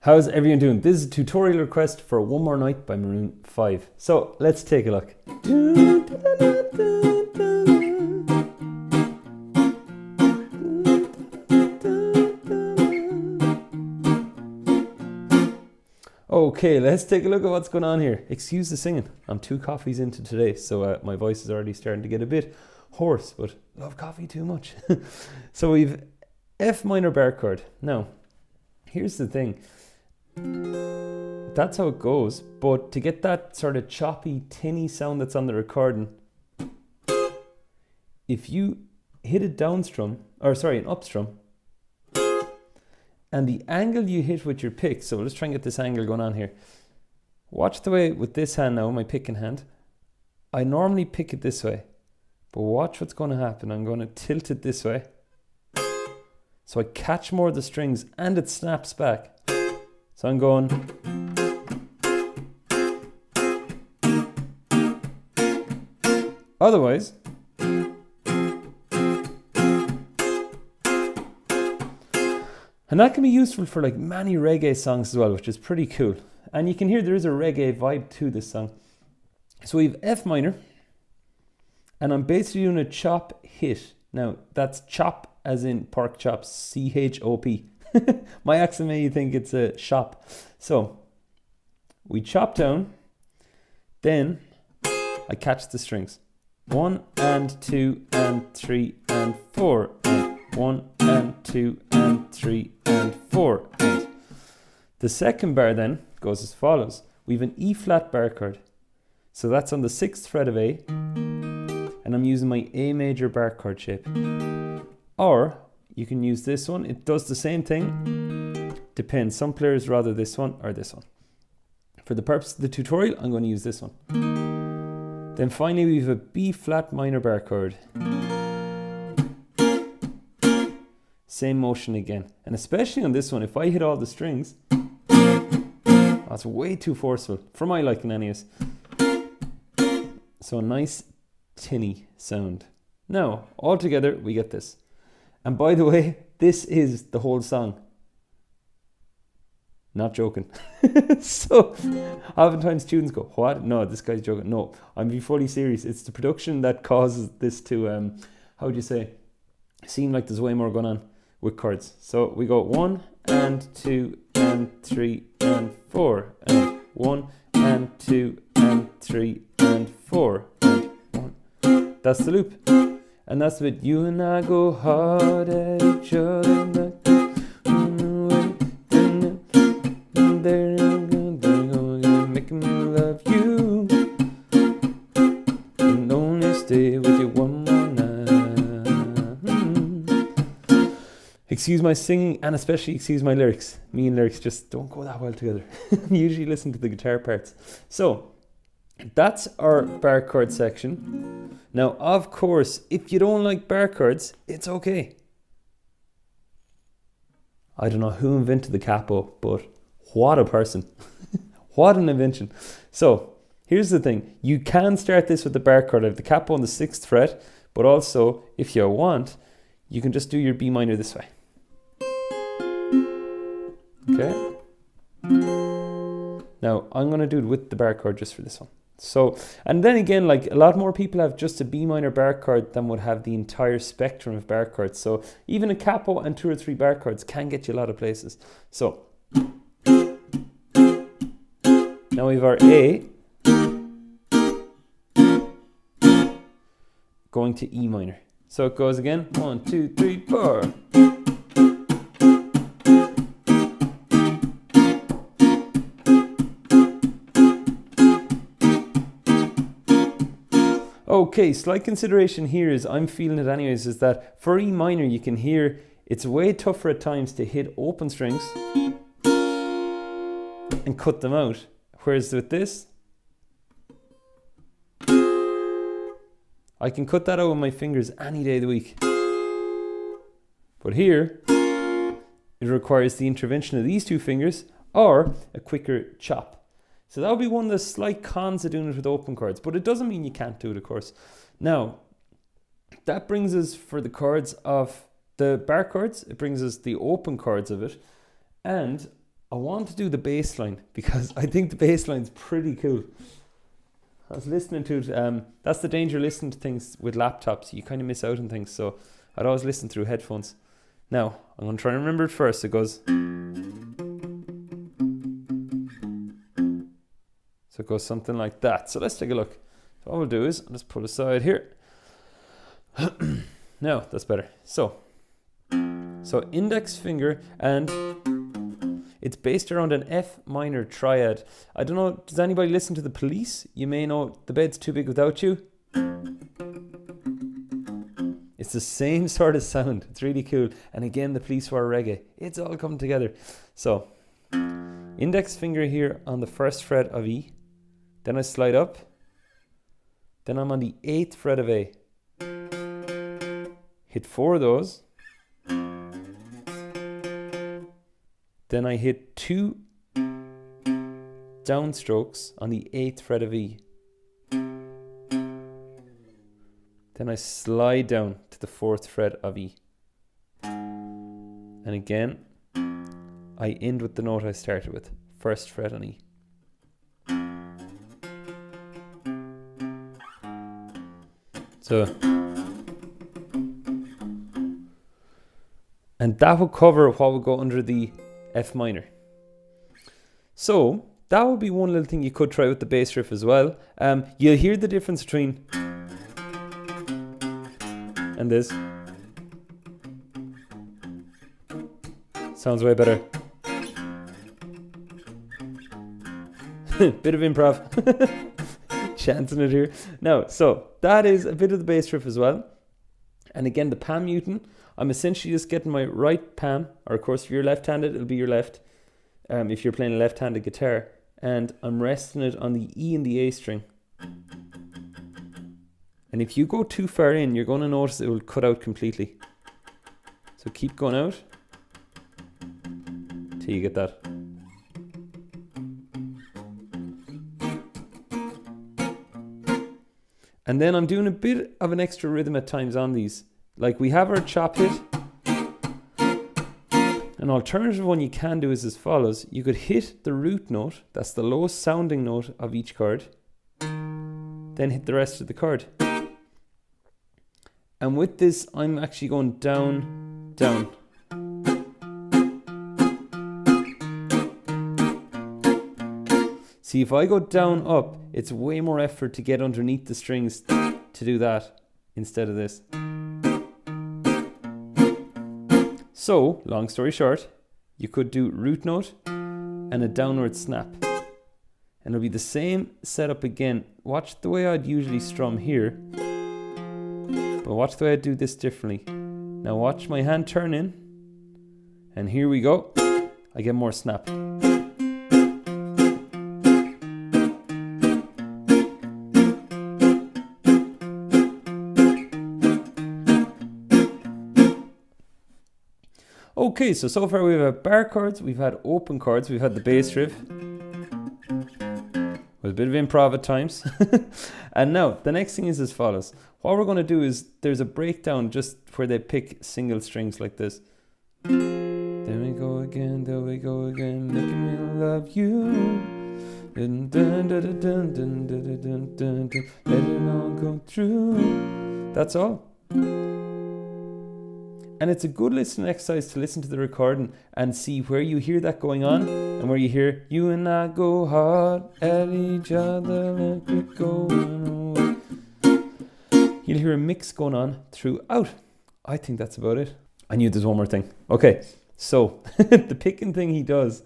How's everyone doing? This is a tutorial request for One More Night by Maroon 5. So let's take a look. Okay, let's take a look at what's going on here. Excuse the singing. I'm 2 coffees into today, so my voice is already starting to get a bit hoarse, but love coffee too much. So we've F minor bar chord. Now, here's the thing. That's how it goes, but to get that sort of choppy, tinny sound that's on the recording, if you hit a down strum, or sorry, an up strum, and the angle you hit with your pick, so let's try and get this angle going on here. Watch the way with this hand now, my picking hand. I normally pick it this way, but watch what's going to happen. I'm going to tilt it this way, so I catch more of the strings and it snaps back. So I'm going. Otherwise, and that can be useful for like many reggae songs as well, which is pretty cool. And you can hear there is a reggae vibe to this song. So we have F minor, and I'm basically doing a chop hit. Now that's chop as in pork chops, C-H-O-P. My accent made you think it's a shop. So we chop down, then I catch the strings. 1 and 2 and 3 and 4 and 1 and 2 and 3 and 4 and. The second bar then goes as follows. We have an E flat bar chord. So that's on the 6th fret of A, and I'm using my A major bar chord shape. Or you can use this one. It does the same thing. Depends. Some players rather this one or this one. For the purpose of the tutorial, I'm going to use this one. Then finally we have a B flat minor bar chord. Same motion again. And especially on this one, if I hit all the strings, that's way too forceful. For my liking anyways. So a nice tinny sound. Now, all together we get this. And by the way, this is the whole song. Not joking. So, oftentimes students go, what? No, this guy's joking. No, I'm being fully serious. It's the production that causes this to, how would you say, seem like there's way more going on with chords. So we go 1 and 2 and 3 and 4 and 1 and 2 and 3 and 4 and 1. That's the loop. And that's with you and I go hard at each other. Making me love you and only stay with you one more night. Excuse my singing and especially excuse my lyrics. Me and lyrics just don't go that well together. Usually listen to the guitar parts. So that's our bar chord section. Now, of course, if you don't like bar chords, it's okay. I don't know who invented the capo, but what a person. What an invention. So, here's the thing. You can start this with the bar chord. I have the capo on the 6th fret, but also, if you want, you can just do your B minor this way. Okay? Now, I'm going to do it with the bar chord just for this one. So, and then again, like a lot more people have just a B minor bar chord than would have the entire spectrum of bar chords. So even a capo and 2 or 3 bar chords can get you a lot of places. So now we have our A going to E minor. So it goes again, 1, 2, 3, 4. Okay, slight consideration here is, I'm feeling it anyways, is that for E minor you can hear it's way tougher at times to hit open strings and cut them out. Whereas with this, I can cut that out with my fingers any day of the week. But here, it requires the intervention of these 2 fingers or a quicker chop. So that would be one of the slight cons of doing it with open chords, but it doesn't mean you can't do it, of course. Now, that brings us for the chords of the bar chords, it brings us the open chords of it, and I want to do the bass line because I think the bass line's pretty cool. I was listening to it. That's the danger listening to things with laptops. You kind of miss out on things. So I'd always listen through headphones. Now, I'm going to try and remember it first. It goes... So it goes something like that. So let's take a look. So what we'll do is, I'll just put aside here. Now, that's better. So index finger, and it's based around an F minor triad. I don't know, does anybody listen to The Police? You may know The Bed's Too Big Without You. It's the same sort of sound. It's really cool. And again, The Police were reggae. It's all come together. So, index finger here on the 1st fret of E. Then I slide up. Then I'm on the 8th fret of A. Hit 4 of those. Then I hit 2 downstrokes on the 8th fret of E. Then I slide down to the 4th fret of E. And again, I end with the note I started with, 1st fret on E. So, and that would cover what would go under the F minor. So that would be one little thing you could try with the bass riff as well. You'll hear the difference between and this. Sounds way better. Bit of improv. Chancing it here. Now, so that is a bit of the bass riff as well. And again, the palm muting, I'm essentially just getting my right palm, or of course if you're left-handed, it'll be your left, if you're playing a left-handed guitar, and I'm resting it on the E and the A string. And if you go too far in, you're going to notice it will cut out completely. So keep going out till you get that. And then I'm doing a bit of an extra rhythm at times on these. Like we have our chop hit. An alternative one you can do is as follows. You could hit the root note, that's the lowest sounding note of each chord, then hit the rest of the chord. And with this, I'm actually going down, down. See, if I go down, up, it's way more effort to get underneath the strings to do that instead of this. So, long story short, you could do root note and a downward snap. And it'll be the same setup again. Watch the way I'd usually strum here. But watch the way I do this differently. Now watch my hand turn in. And here we go. I get more snap. Okay, so far we've had bar chords, we've had open chords, we've had the bass riff with a bit of improv at times. And now the next thing is as follows. What we're going to do is there's a breakdown just where they pick single strings like this. There we go again, making me love you. Dun, dun, dun, dun, dun, dun, dun, dun, dun, dun. Let it all go through. That's all. And it's a good listening exercise to listen to the recording and see where you hear that going on and where you hear you and I go hard at each other like we're going away. You'll hear a mix going on throughout. I think that's about it. I knew there's one more thing. Okay, so the picking thing he does,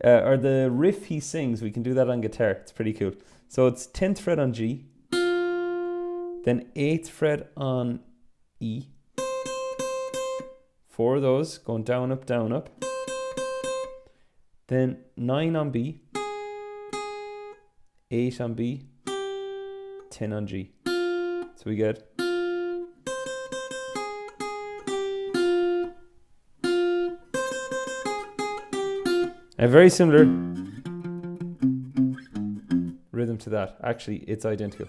or the riff he sings, we can do that on guitar. It's pretty cool. So it's 10th fret on G, then 8th fret on E, 4 of those, going down, up. Then 9 on B, 8 on B, 10 on G. So we get... a very similar rhythm to that. Actually, it's identical.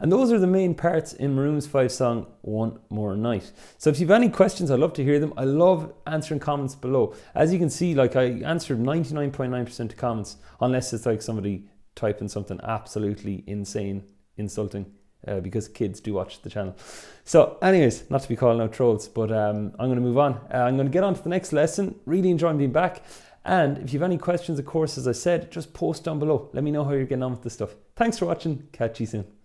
And those are the main parts in Maroon's 5 song, One More Night. So if you have any questions, I'd love to hear them. I love answering comments below. As you can see, like I answered 99.9% of comments, unless it's like somebody typing something absolutely insane, insulting, because kids do watch the channel. So anyways, not to be calling out trolls, but I'm going to move on. I'm going to get on to the next lesson. Really enjoying being back. And if you have any questions, of course, as I said, just post down below. Let me know how you're getting on with this stuff. Thanks for watching. Catch you soon.